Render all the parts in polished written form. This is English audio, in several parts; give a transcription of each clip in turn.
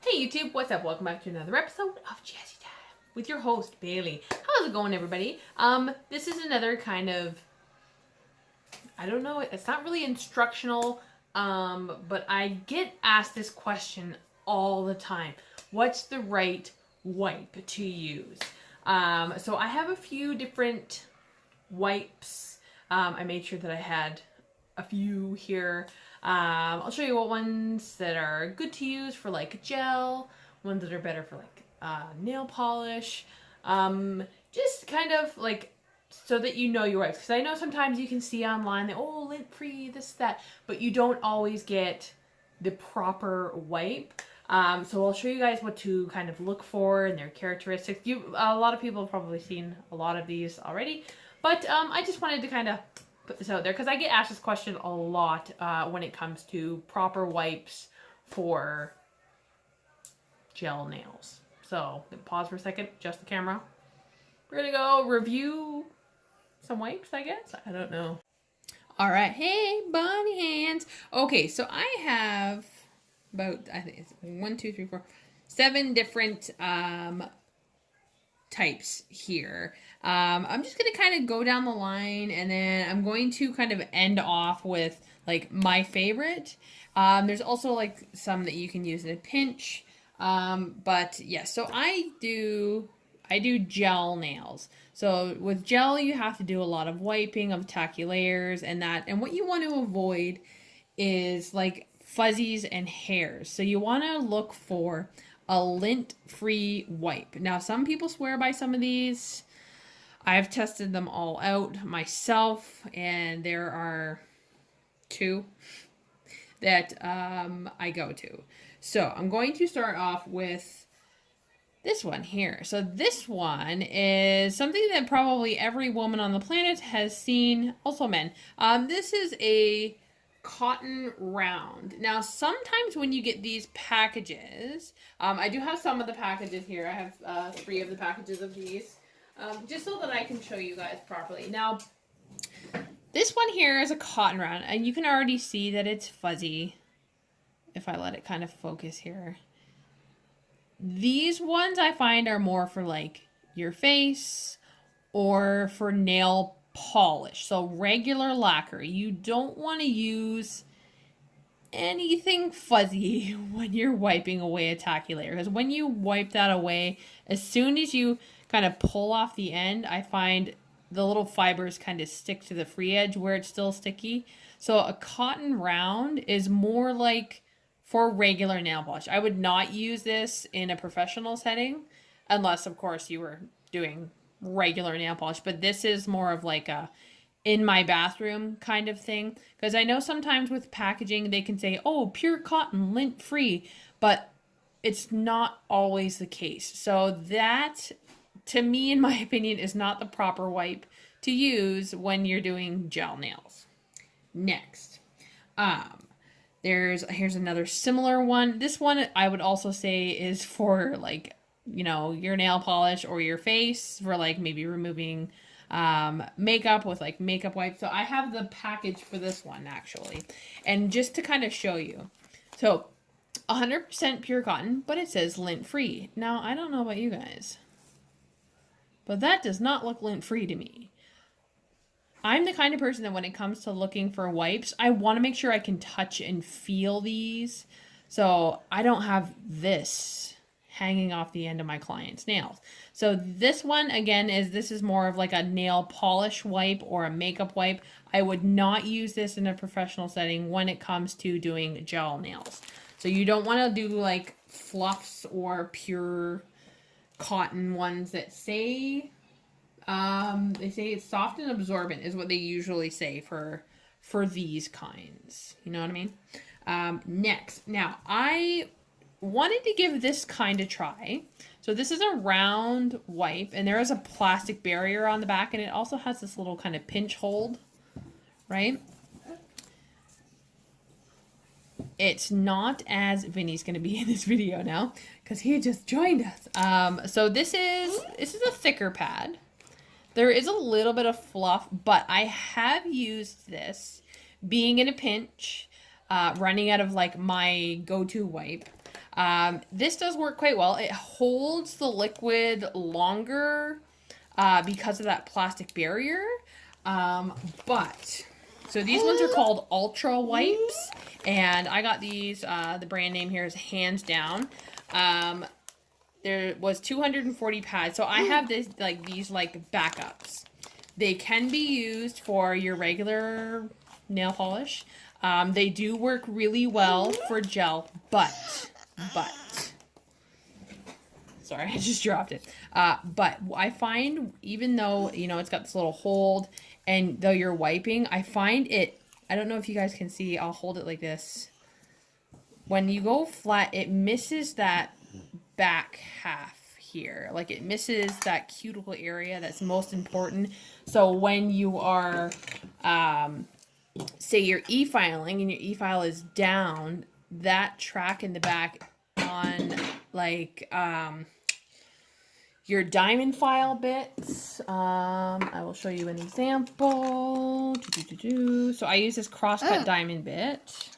Hey YouTube, what's up? Welcome back to another episode of Jazzy Time with your host Bailey. How's it going, everybody? This is another kind of, I don't know, it's not really instructional, but I get asked this question all the time. What's the right wipe to use? So I have a few different wipes. I made sure that I had a few here. I'll show you what ones that are good to use for like gel, ones that are better for like nail polish, just kind of like so that you know your wipes. Because I know sometimes you can see online that, oh, lint free, this, that, but you don't always get the proper wipe. So I'll show you guys what to kind of look for and their characteristics. A lot of people have probably seen a lot of these already, but I just wanted to kind of put this out there because I get asked this question a lot when it comes to proper wipes for gel nails. So pause for a second, adjust the camera. We're gonna go review some wipes, I guess. I don't know. All right, hey bunny hands. Okay, so I have about, I think it's 1, 2, 3, 4, 7 different types here. I'm just going to kind of go down the line, and then I'm going to kind of end off with like my favorite. There's also like some that you can use in a pinch. But yeah, so I do gel nails. So with gel, you have to do a lot of wiping of tacky layers and that. And what you want to avoid is like fuzzies and hairs. So you want to look for a lint-free wipe. Now, some people swear by some of these. I've tested them all out myself, and there are 2 that I go to. So I'm going to start off with this one here. So this one is something that probably every woman on the planet has seen, also men. This is a cotton round. Now, sometimes when you get these packages, I do have some of the packages here. I have 3 of the packages of these, just so that I can show you guys properly. Now, this one here is a cotton round, and you can already see that it's fuzzy if I let it kind of focus here. These ones I find are more for like your face or for nail polish. So regular lacquer. You don't want to use anything fuzzy when you're wiping away a tacky layer, because when you wipe that away, as soon as you kind of pull off the end, I find the little fibers kind of stick to the free edge where it's still sticky. So a cotton round is more like for regular nail polish. I would not use this in a professional setting unless, of course, you were doing regular nail polish, but this is more of like a in my bathroom kind of thing, because I know sometimes with packaging they can say, oh, pure cotton, lint free, but it's not always the case. So that, to me, in my opinion, is not the proper wipe to use when you're doing gel nails. Next, here's another similar one. This one I would also say is for like, you know, your nail polish or your face, for like maybe removing makeup with like makeup wipes. So I have the package for this one actually, and just to kind of show you. So 100% pure cotton, but it says lint free. Now, I don't know about you guys, but that does not look lint free to me. I'm the kind of person that when it comes to looking for wipes, I want to make sure I can touch and feel these. So I don't have this hanging off the end of my client's nails. So this one, again, this is more of like a nail polish wipe or a makeup wipe. I would not use this in a professional setting when it comes to doing gel nails. So you don't want to do like fluffs or pure cotton ones that say, they say it's soft and absorbent is what they usually say for these kinds. You know what I mean? Next, now I wanted to give this kind of try. So this is a round wipe, and there is a plastic barrier on the back, and it also has this little kind of pinch hold, right? It's not as Vinny's going to be in this video now because he just joined us. So this is a thicker pad. There is a little bit of fluff, but I have used this being in a pinch, running out of like my go-to wipe. This does work quite well. It holds the liquid longer because of that plastic barrier. So these ones are called Ultra Wipes, and I got these, the brand name here is Hands Down. There was 240 pads, so I have these like backups. They can be used for your regular nail polish. They do work really well for gel, but, sorry, I just dropped it. But I find, even though, you know, it's got this little hold, and though you're wiping, I find it, I don't know if you guys can see, I'll hold it like this. When you go flat, it misses that back half here. Like, it misses that cuticle area that's most important. So when you are, say you're e-filing and your e-file is down, that track in the back on, like, your diamond file bits. I will show you an example. So I use this crosscut diamond bit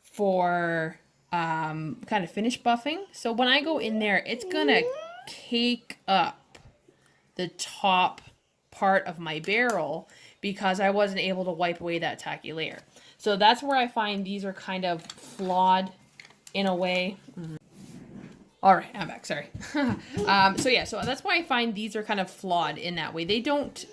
for kind of finish buffing. So when I go in there, it's gonna cake up the top part of my barrel because I wasn't able to wipe away that tacky layer. So that's where I find these are kind of flawed in a way. All right, I'm back, sorry. So that's why I find these are kind of flawed in that way. They don't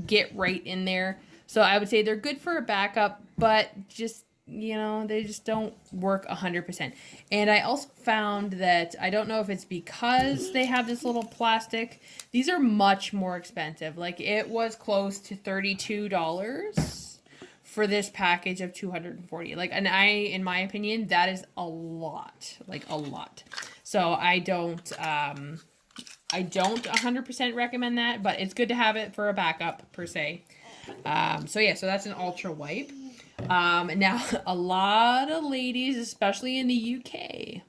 get right in there. So I would say they're good for a backup, but just, you know, they just don't work 100%. And I also found that, I don't know if it's because they have this little plastic, these are much more expensive. Like, it was close to $32 for this package of 240. Like, and in my opinion, that is a lot, like a lot. So I don't 100% recommend that, but it's good to have it for a backup per se. So that's an Ultra Wipe. Now, a lot of ladies, especially in the UK,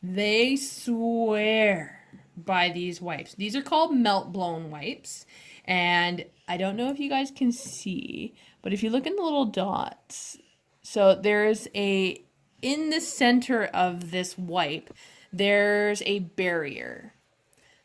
they swear by these wipes. These are called melt blown wipes. And I don't know if you guys can see, but if you look in the little dots, so there's in the center of this wipe, there's a barrier.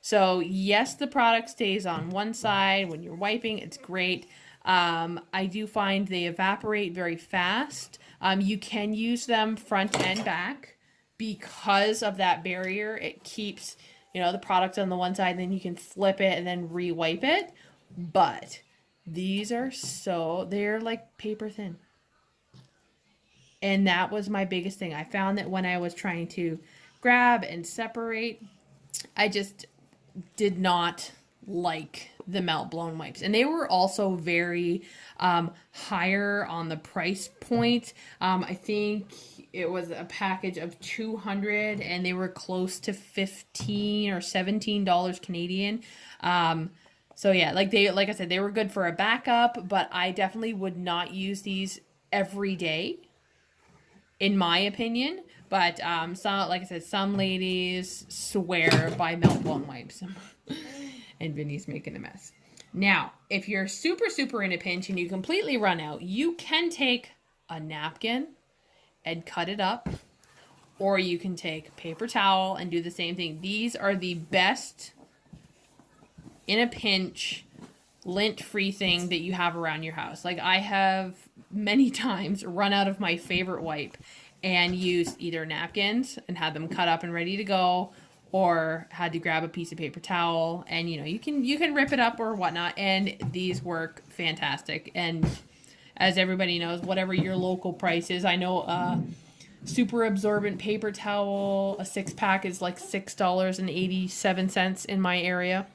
So yes, the product stays on one side. When you're wiping, it's great. I do find they evaporate very fast. You can use them front and back because of that barrier. It keeps, you know, the product on the one side, and then you can flip it and then re-wipe it. But these are they're like paper thin. And that was my biggest thing. I found that when I was trying to grab and separate, I just did not like the melt blown wipes. And they were also very higher on the price point. I think it was a package of 200 and they were close to $15 or $17 Canadian. So yeah, like I said, they were good for a backup, but I definitely would not use these every day, in my opinion. But like I said, some ladies swear by melt blown wipes. And Vinny's making a mess. Now, if you're super in a pinch and you completely run out, you can take a napkin and cut it up. Or you can take paper towel and do the same thing. These are the best in a pinch lint-free thing that you have around your house. Like, I have many times run out of my favorite wipe and used either napkins and had them cut up and ready to go, or had to grab a piece of paper towel, and you know, you can rip it up or whatnot, and these work fantastic. And as everybody knows, whatever your local price is, I know super absorbent paper towel, a 6-pack is like $6.87 in my area.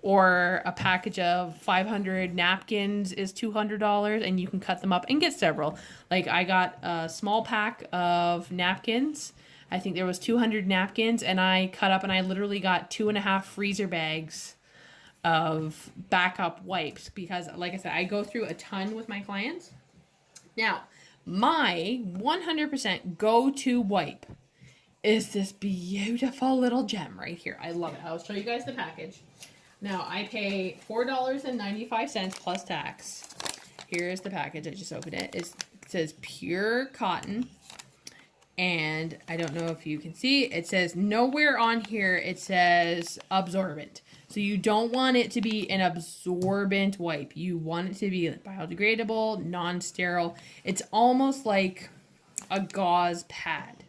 Or a package of 500 napkins is $200, and you can cut them up and get several. Like, I got a small pack of napkins. I think there was 200 napkins, and I cut up, and I literally got 2.5 freezer bags of backup wipes because, like I said, I go through a ton with my clients. Now, my 100% go-to wipe is this beautiful little gem right here. I love it. I'll show you guys the package. Now, I pay $4.95 plus tax. Here's the package. I just opened it. It says pure cotton. And I don't know if you can see, it says nowhere on here it says absorbent. So you don't want it to be an absorbent wipe. You want it to be biodegradable, non-sterile. It's almost like a gauze pad.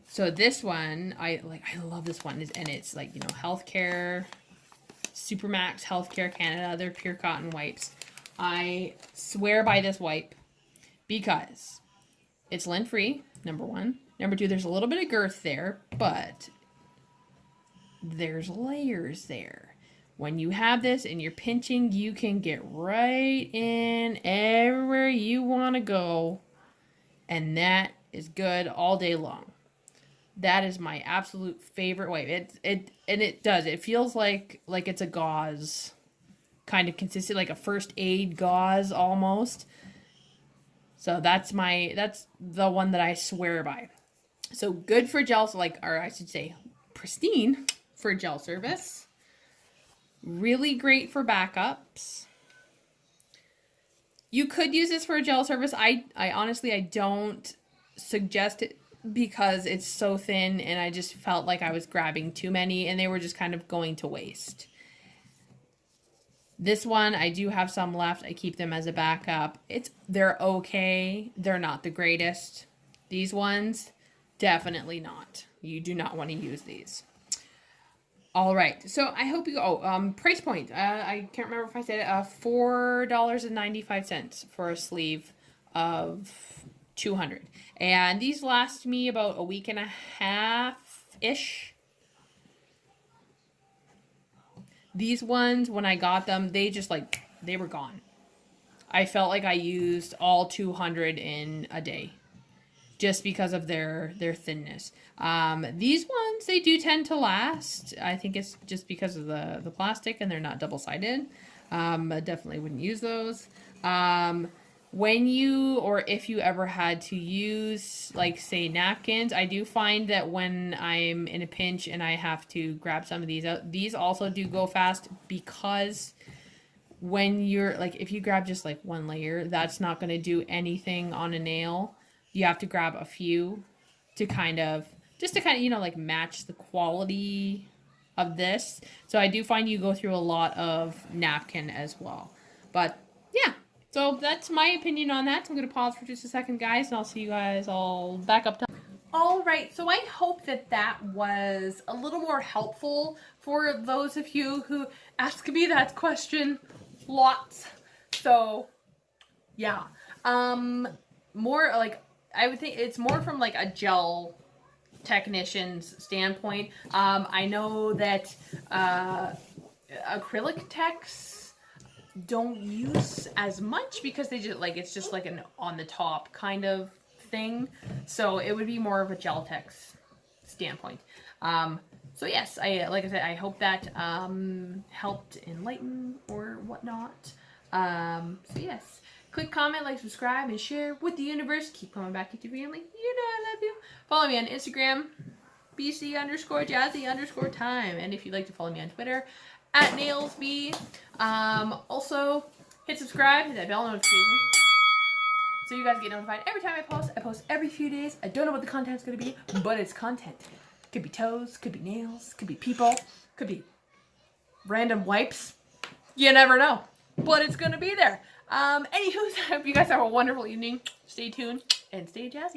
So this one, I love this one. And it's like, you know, healthcare, Supermax, Healthcare Canada, they're pure cotton wipes. I swear by this wipe because it's lint-free, number one. Number two, there's a little bit of girth there, but there's layers there. When you have this and you're pinching, you can get right in everywhere you want to go, and that is good all day long. That is my absolute favorite wipe. It feels like it's a gauze kind of consistent, like a first aid gauze almost. So that's the one that I swear by. So good for gel, or I should say pristine for gel service. Really great for backups. You could use this for a gel service. I honestly, I don't suggest it because it's so thin and I just felt like I was grabbing too many and they were just kind of going to waste. This one, I do have some left. I keep them as a backup. They're okay. They're not the greatest. These ones, definitely not. You do not want to use these. All right. So I hope you, price point. I can't remember if I said it. $4.95 for a sleeve of 200. And these last me about a week and a half-ish. These ones, when I got them, they just they were gone. I felt like I used all 200 in a day just because of their thinness. These ones, they do tend to last. I think it's just because of the plastic and they're not double-sided. I definitely wouldn't use those. When you, or if you ever had to use, say, napkins, I do find that when I'm in a pinch and I have to grab some of these out, these also do go fast because when you're, if you grab just, one layer, that's not going to do anything on a nail. You have to grab a few to kind of, match the quality of this. So I do find you go through a lot of napkin as well. But, yeah. So that's my opinion on that. So I'm going to pause for just a second, guys, and I'll see you guys all back up. All right, so I hope that was a little more helpful for those of you who ask me that question lots. So, yeah. More I would think it's more from a gel technician's standpoint. I know that acrylic techs don't use as much because they just it's just an on the top kind of thing. So it would be more of a gel tech's standpoint. So yes, like I said, I hope that helped enlighten or whatnot. So yes, click, comment, like, subscribe, and share with the universe. Keep coming back with your family. You know I love you. Follow me on Instagram, BC_Jazzy_time. And if you'd like to follow me on Twitter, @NailsB. Also, hit subscribe, hit that bell notification, so you guys get notified every time I post. I post every few days. I don't know what the content's going to be, but it's content. Could be toes, could be nails, could be people, could be random wipes. You never know, but it's going to be there. Anywho, I hope you guys have a wonderful evening. Stay tuned and stay jazzy.